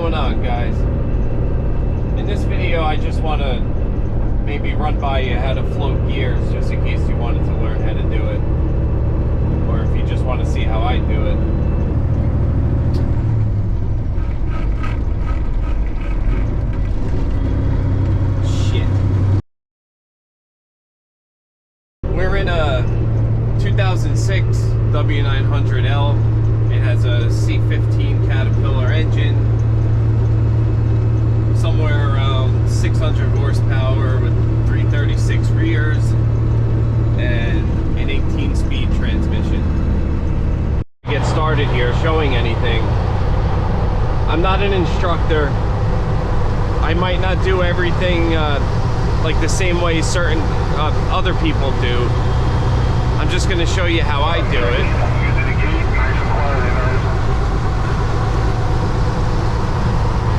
going on, guys? In this video I just want to maybe run by you how to float gears, just in case you wanted to learn how to do it, or if you just want to see how I do it. Shit. We're in a 2006 W900L. It has a C15 Caterpillar engine, somewhere around 600 horsepower with 336 rears and an 18-speed transmission. To get started here, showing anything, I'm not an instructor. I might not do everything like the same way certain other people do. I'm just going to show you how I do it.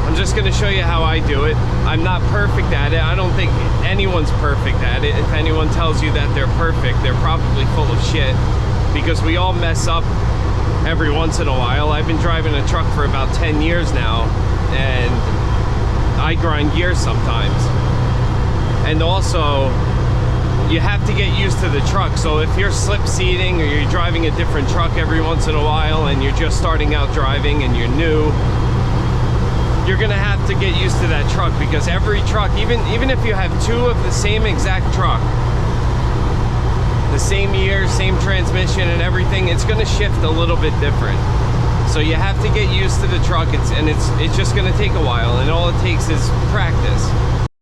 I'm just going to show you how I do it. I'm not perfect at it. I don't think anyone's perfect at it. If anyone tells you that they're perfect, they're probably full of shit, because we all mess up every once in a while. I've been driving a truck for about 10 years now, and I grind gears sometimes. And also, you have to get used to the truck. So if you're slip seating or you're driving a different truck every once in a while and you're just starting out driving and you're new, you're gonna have to get used to that truck, because every truck, even if you have two of the same exact truck, the same year, same transmission and everything, it's gonna shift a little bit different. So you have to get used to the truck, it's just gonna take a while, and all it takes is practice.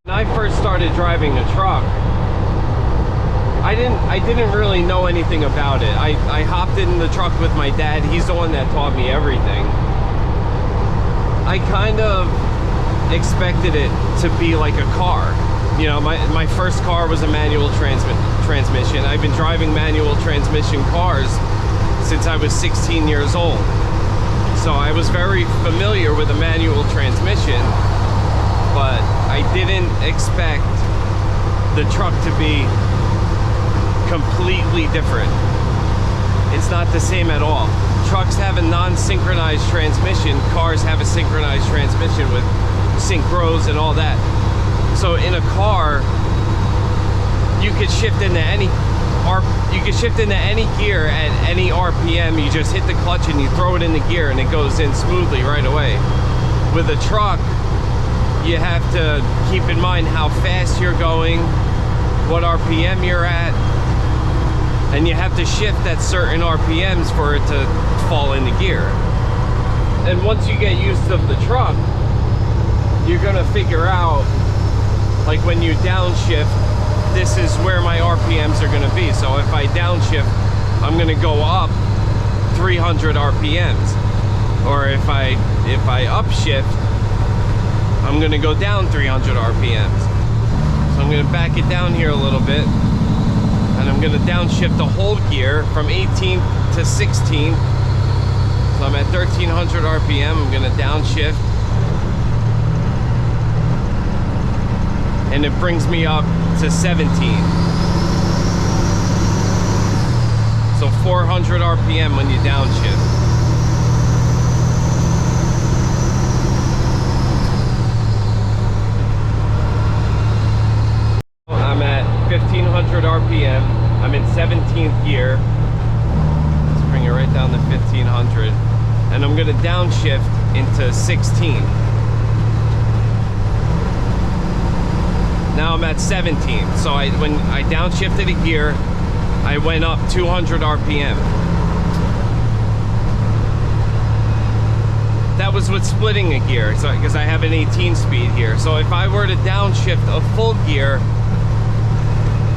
When I first started driving a truck, I didn't really know anything about it. I hopped in the truck with my dad. He's the one that taught me everything. I kind of expected it to be like a car. You know, my first car was a manual transmission. I've been driving manual transmission cars since I was 16 years old. So I was very familiar with a manual transmission, but I didn't expect the truck to be completely different. It's not the same at all. Trucks have a non-synchronized transmission. Cars have a synchronized transmission with synchros and all that. So in a car, you could shift into any gear at any RPM. You just hit the clutch and you throw it in the gear and it goes in smoothly right away. With a truck, you have to keep in mind how fast you're going, what RPM you're at, and you have to shift at certain RPMs for it to fall into gear. And once you get used to the truck, you're gonna figure out, like when you downshift, this is where my RPMs are gonna be. So if I downshift, I'm gonna go up 300 RPMs. Or if I upshift, I'm gonna go down 300 RPMs. So I'm gonna back it down here a little bit, and I'm gonna downshift the whole gear from 18 to 16. So I'm at 1300 RPM, I'm gonna downshift. And it brings me up to 17. So 400 RPM when you downshift. I'm at 1500 RPM. I'm in 17th gear. Let's bring it right down to 1500. And I'm gonna downshift into 16. Now I'm at 17. So when I downshifted a gear, I went up 200 RPM. That was with splitting a gear, so because I have an 18 speed here. So if I were to downshift a full gear,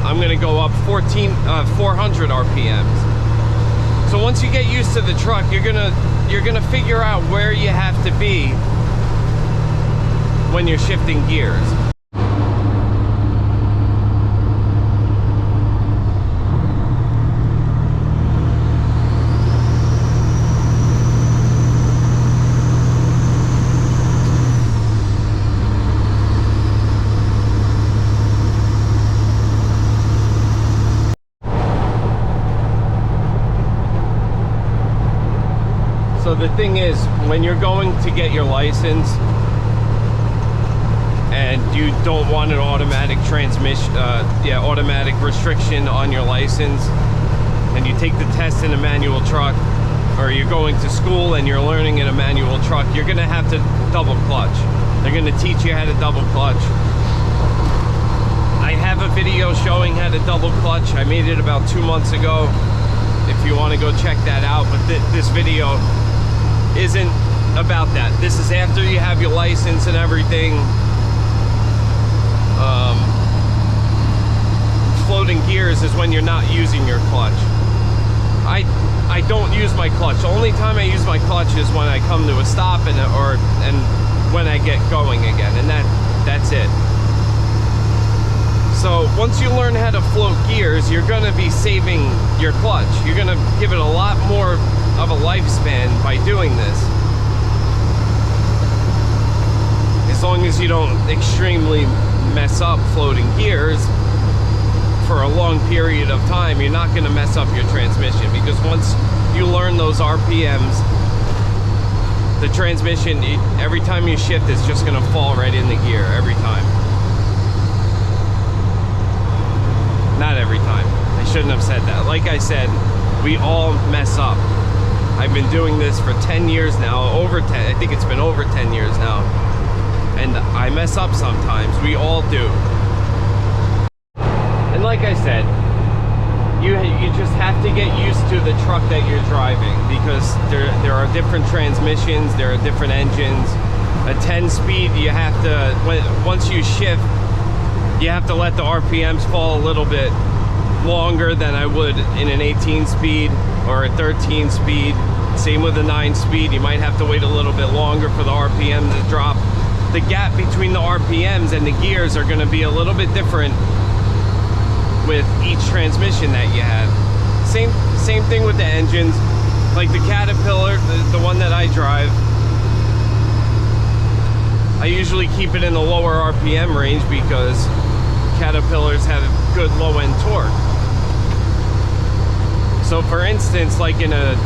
I'm gonna go up 400 RPMs. So once you get used to the truck, you're gonna figure out where you have to be when you're shifting gears. So the thing is, when you're going to get your license, and you don't want an automatic transmission, automatic restriction on your license, and you take the test in a manual truck, or you're going to school and you're learning in a manual truck, you're gonna have to double clutch. They're gonna teach you how to double clutch. I have a video showing how to double clutch. I made it about 2 months ago. If you want to go check that out, but this video isn't about that. This is after you have your license and everything. Floating gears is when you're not using your clutch. I don't use my clutch. The only time I use my clutch is when I come to a stop and when I get going again, and that's it. So once you learn how to float gears, you're going to be saving your clutch. You're going to give it a lot more of a lifespan by doing this. As long as you don't extremely mess up floating gears for a long period of time, you're not going to mess up your transmission, because once you learn those RPMs, the transmission, every time you shift, it's just going to fall right in the gear every time. Not every time. I shouldn't have said that. Like I said, we all mess up. I've been doing this for 10 years now, over 10. I think it's been over 10 years now. And I mess up sometimes. We all do. And like I said, you just have to get used to the truck that you're driving, because there are different transmissions, there are different engines. A 10-speed, you have to, once you shift, you have to let the RPMs fall a little bit longer than I would in an 18-speed or a 13-speed. Same with a 9-speed. You might have to wait a little bit longer for the RPM to drop. The gap between the RPMs and the gears are going to be a little bit different with each transmission that you have. Same thing with the engines. Like the Caterpillar, the one that I drive, I usually keep it in the lower RPM range because Caterpillars have good low-end torque. So for instance, like in a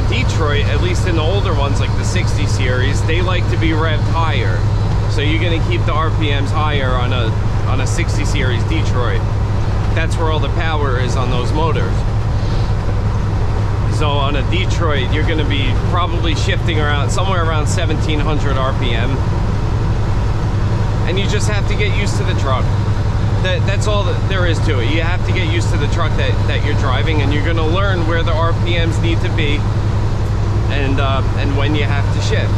Detroit, at least in the older ones like the 60 series, they like to be revved higher. So you're going to keep the RPMs higher on a 60 series Detroit. That's where all the power is on those motors. So on a Detroit, you're going to be probably shifting around somewhere around 1700 RPM. And you just have to get used to the truck. That's all that there is to it. You have to get used to the truck that you're driving, and you're going to learn where the RPMs need to be and when you have to shift.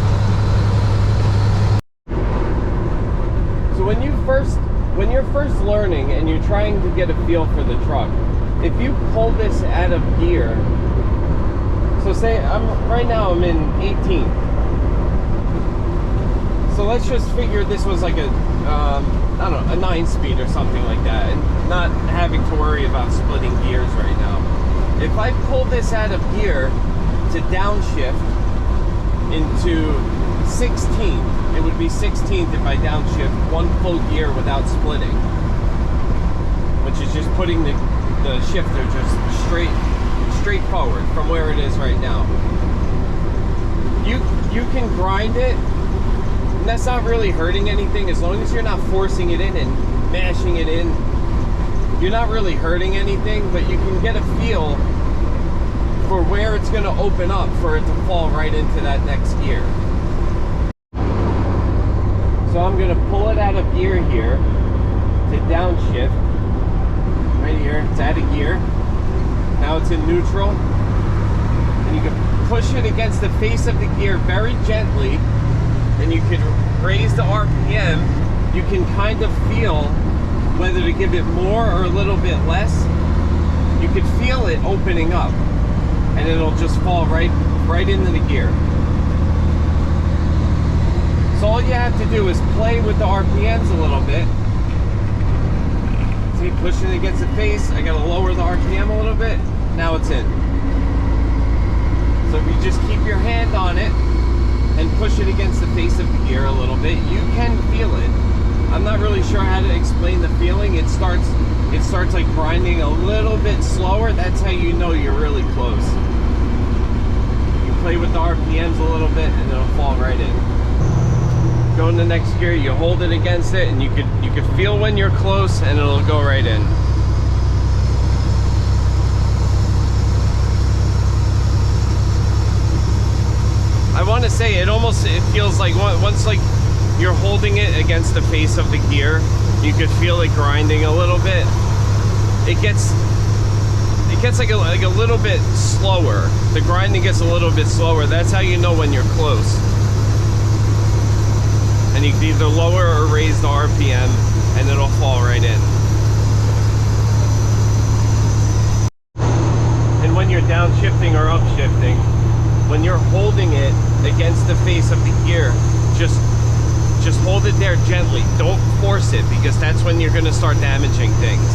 So when you're first learning and you're trying to get a feel for the truck, if you pull this out of gear, so say right now I'm in 18. So let's just figure this was like a, I don't know, a 9-speed or something like that, and not having to worry about splitting gears right now. If I pull this out of gear to downshift into 16th, it would be 16th if I downshift one full gear without splitting, which is just putting the shifter just straight forward from where it is right now. You can grind it. And that's not really hurting anything, as long as you're not forcing it in and mashing it in. You're not really hurting anything, but you can get a feel for where it's going to open up for it to fall right into that next gear. So I'm going to pull it out of gear here to downshift. Right here, it's out of gear. Now it's in neutral. And you can push it against the face of the gear very gently. And you can raise the RPM. You can kind of feel whether to give it more or a little bit less. You can feel it opening up, and it'll just fall right into the gear. So all you have to do is play with the RPMs a little bit. See, pushing it against the face. I gotta lower the RPM a little bit. Now it's in. So if you just keep your hand on it and push it against the face of the gear a little bit, you can feel it. I'm not really sure how to explain the feeling. It starts like grinding a little bit slower. That's how you know you're really close. You play with the RPMs a little bit and it'll fall right in. Go go in the next gear, you hold it against it, and you could feel when you're close, and it'll go right in. I want to say it feels like once like you're holding it against the face of the gear, you could feel it grinding a little bit. It gets like a little bit slower. The grinding gets a little bit slower. That's how you know when you're close. And you can either lower or raise the RPM, and it'll fall right in. And when you're downshifting or upshifting, when you're holding it against the face of the gear, just hold it there gently. Don't force it, because that's when you're going to start damaging things.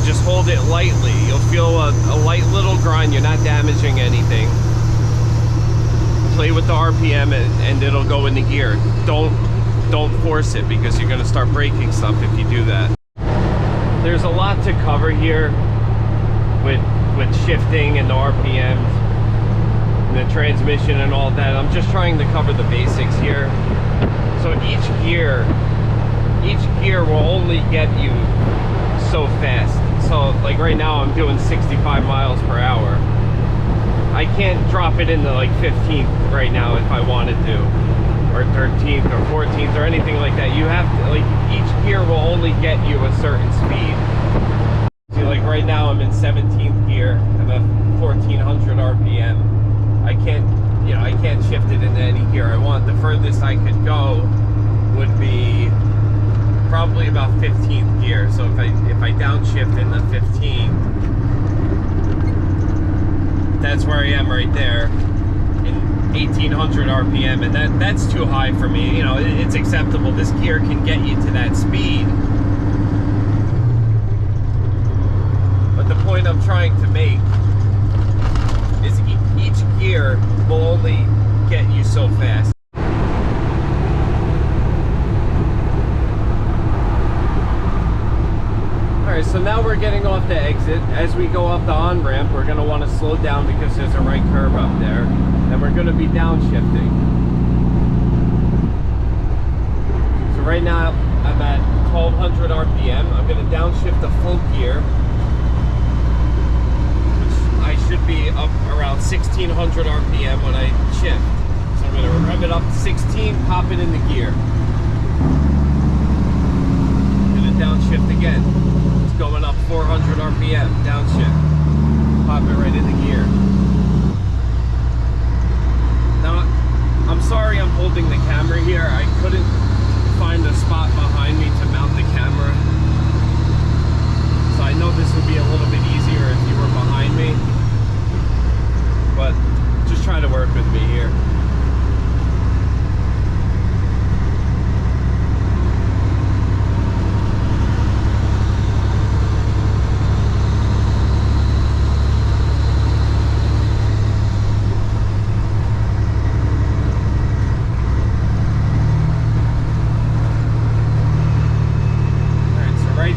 Just hold it lightly. You'll feel a light little grind. You're not damaging anything. Play with the RPM and it'll go in the gear. Don't force it, because you're going to start breaking stuff if you do that. There's a lot to cover here with shifting and the RPMs and the transmission and all that. I'm just trying to cover the basics here. So each gear will only get you so fast. So like right now I'm doing 65 miles per hour. I can't drop it into like 15th right now if I wanted to, or 13th or 14th or anything like that. You have to, like, each gear will only get you a certain speed. See, like right now I'm in 17th gear. I'm at 1400 RPM. I can't shift it into any gear I want. The furthest I could go would be probably about 15th gear. So if I downshift in the 15th, that's where I am right there in 1800 RPM, and that's too high for me. You know, it's acceptable. This gear can get you to that speed. But the point I'm trying to make is each gear will only get you so fast. Alright, so now we're getting off the exit. As we go up the on-ramp, we're going to want to slow down because there's a right curve up there. And we're going to be downshifting. So right now, I'm at 1200 RPM. I'm going to downshift the full gear, which I should be up around 1600 RPM when I shift. So I'm going to rev it up to 16, pop it in the gear. I'm going to downshift again. Going up 400 RPM, downshift, pop it right in the gear. Now, I'm sorry I'm holding the camera here. I couldn't find a spot behind me to mount the camera. So I know this would be a little bit easier if you were behind me, but just try to work with me here.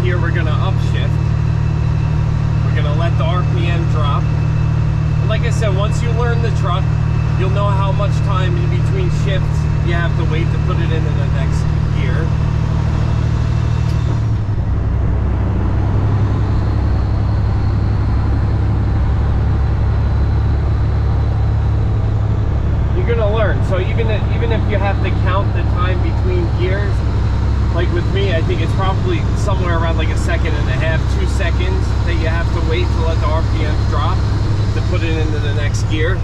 Here we're going to upshift. We're going to let the RPM drop. And like I said, once you learn the truck, you'll know how much time in between shifts you have to wait to put it into the next gear. You're going to learn. So even if you have to count the time between gears, like with me, I think it's probably somewhere around like 1.5 seconds, 2 seconds that you have to wait to let the RPM drop to put it into the next gear.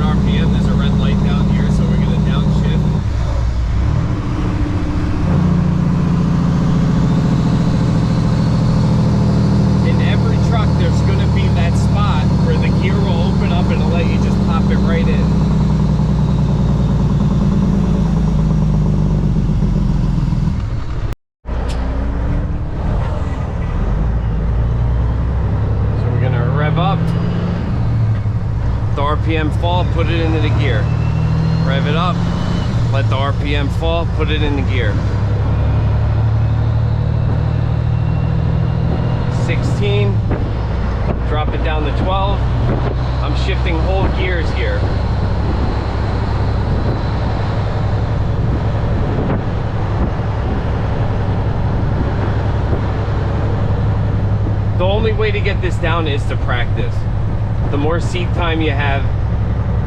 RPM, there's a red light down here, so we're going to downshift. In every truck, there's going to be that spot where the gear will open up and it'll let you just pop it right in. So we're going to rev up. The RPM fall, put it into the gear. Rev it up, let the RPM fall, put it in the gear. 16, drop it down to 12. I'm shifting whole gears here. The only way to get this down is to practice. The more seat time you have,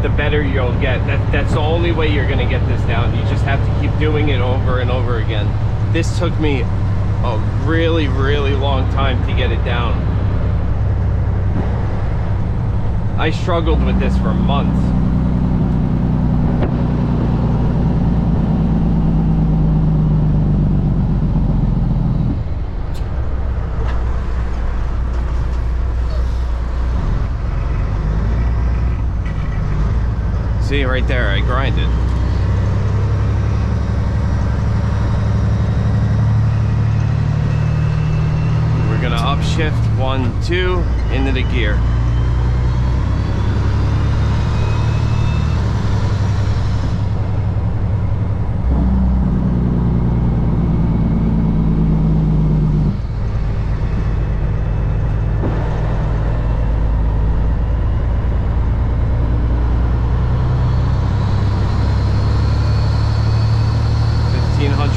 the better you'll get. That's the only way you're gonna get this down. You just have to keep doing it over and over again. This took me a really, really long time to get it down. I struggled with this for months. See, right there, I grinded. We're gonna upshift 1, 2 into the gear.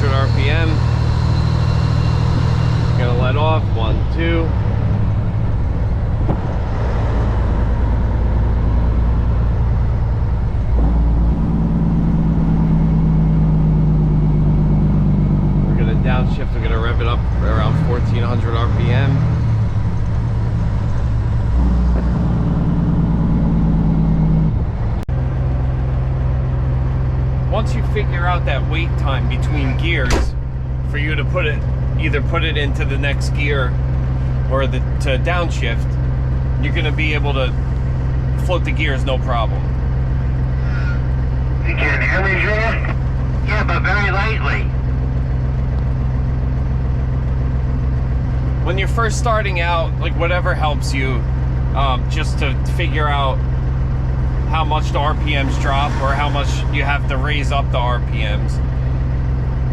RPM. Gonna let off 1, 2. We're gonna downshift. We're gonna rev it up around 1400 RPM. Once you figure out that wait time between gears for you to put it, either put it into the next gear or to downshift, you're going to be able to float the gears no problem. You can hear me, Julia? Yeah, but very lightly. When you're first starting out, like whatever helps you, just to figure out how much the RPMs drop or how much you have to raise up the RPMs.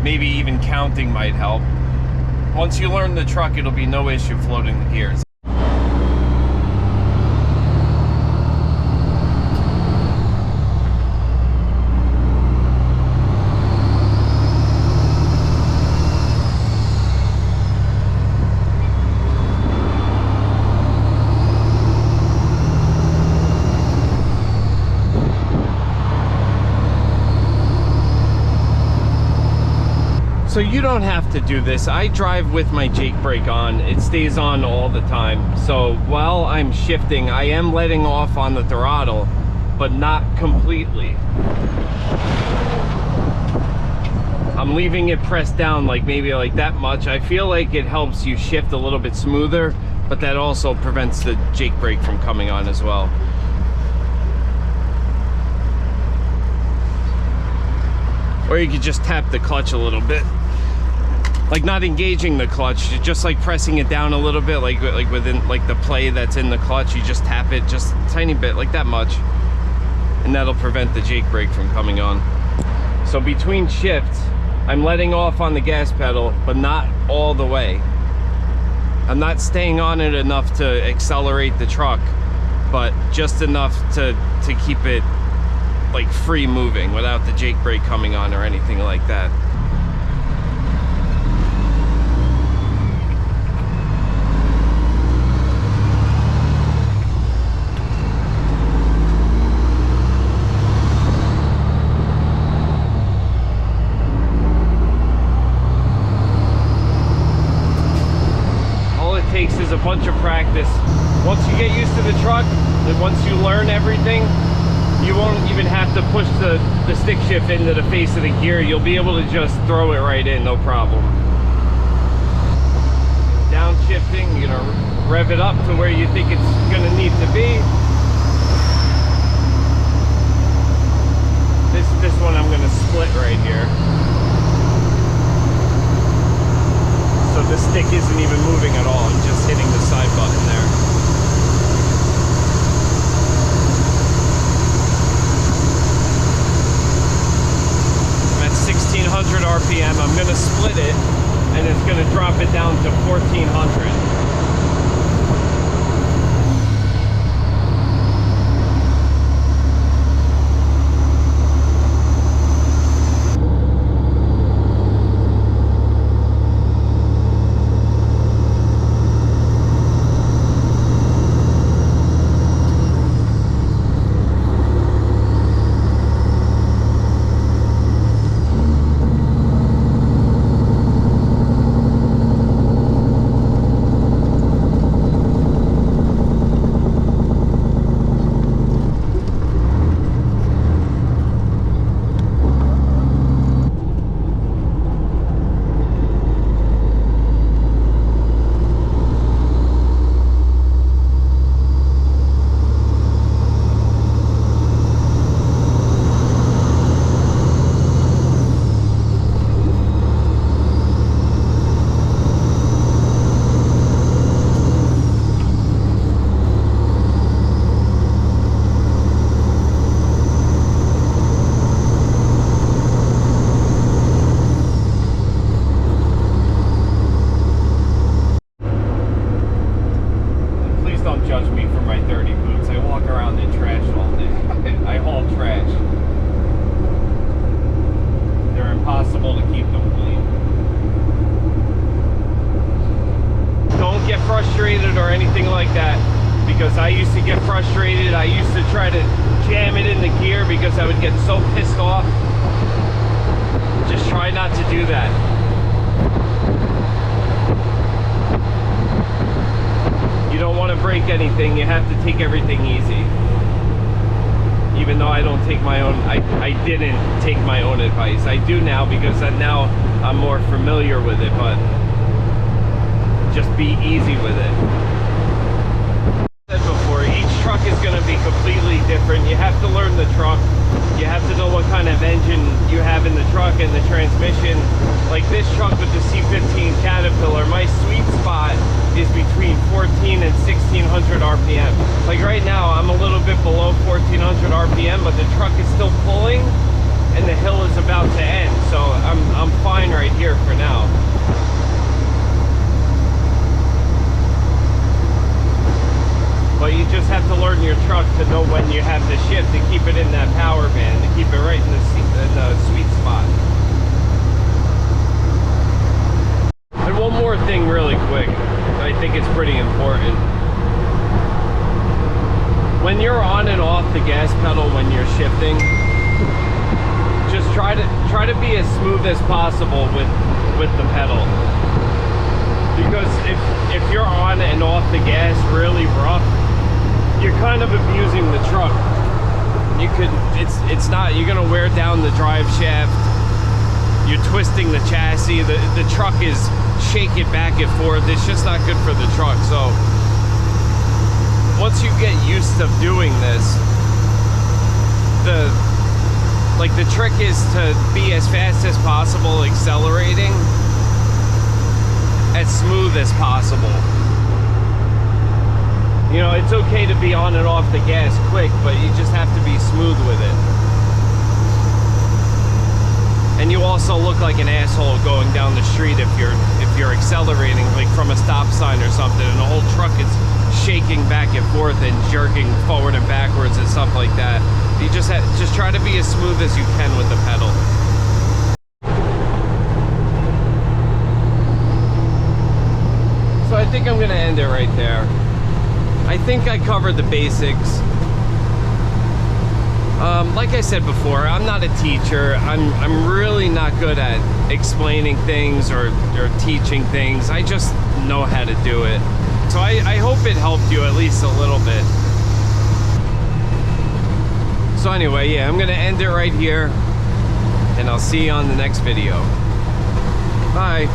Maybe even counting might help. Once you learn the truck, it'll be no issue floating the gears. So you don't have to do this. I drive with my Jake brake on. It stays on all the time. So while I'm shifting, I am letting off on the throttle, but not completely. I'm leaving it pressed down, like maybe like that much. I feel like it helps you shift a little bit smoother, but that also prevents the Jake brake from coming on as well. Or you could just tap the clutch a little bit. Like not engaging the clutch, just like pressing it down a little bit, like within like the play that's in the clutch, you just tap it just a tiny bit, like that much. And that'll prevent the Jake brake from coming on. So between shifts, I'm letting off on the gas pedal, but not all the way. I'm not staying on it enough to accelerate the truck, but just enough to keep it like free moving without the Jake brake coming on or anything like that. All it takes is a bunch of practice. Once you get used to the truck, and once you learn everything, you won't even have to push the stick shift into the face of the gear. You'll be able to just throw it right in, no problem. Downshifting, you're gonna rev it up to where you think it's gonna need to be. This one I'm gonna split right here. So the stick isn't even moving at all, I'm just hitting the side button there. At 1600 RPM, I'm gonna split it and it's gonna drop it down to 1400. get frustrated or anything like that, because I used to get frustrated. I used to try to jam it in the gear because I would get so pissed off. Just try not to do that. You don't want to break anything. You have to take everything easy. Even though I don't take my own, I didn't take my own advice. I do now because now I'm more familiar with it, but just be easy with it. As I said before, each truck is going to be completely different. You have to learn the truck. You have to know what kind of engine you have in the truck and the transmission. Like this truck with the C15 Caterpillar, my sweet spot is between 14 and 1600 RPM. Like right now, I'm a little bit below 1400 RPM, but the truck is still pulling and the hill is about to end. So I'm fine right here for now. But you just have to learn your truck to know when you have to shift to keep it in that power band, to keep it right in the sweet spot. And one more thing really quick, I think it's pretty important. When you're on and off the gas pedal when you're shifting, just try to be as smooth as possible with the pedal. Because if you're on and off the gas really rough, you're kind of abusing the truck. You're gonna wear down the drive shaft. You're twisting the chassis. The truck is shaking back and forth. It's just not good for the truck. So once you get used to doing this, the trick is to be as fast as possible accelerating, as smooth as possible. You know, it's okay to be on and off the gas quick, but you just have to be smooth with it. And you also look like an asshole going down the street if you're accelerating, like from a stop sign or something, and the whole truck is shaking back and forth and jerking forward and backwards and stuff like that. You just try to be as smooth as you can with the pedal. So I think I'm gonna end it right there. I think I covered the basics. Like I said before, I'm not a teacher. I'm really not good at explaining things or teaching things. I just know how to do it. So I hope it helped you at least a little bit. So anyway, yeah, I'm gonna end it right here, and I'll see you on the next video. Bye.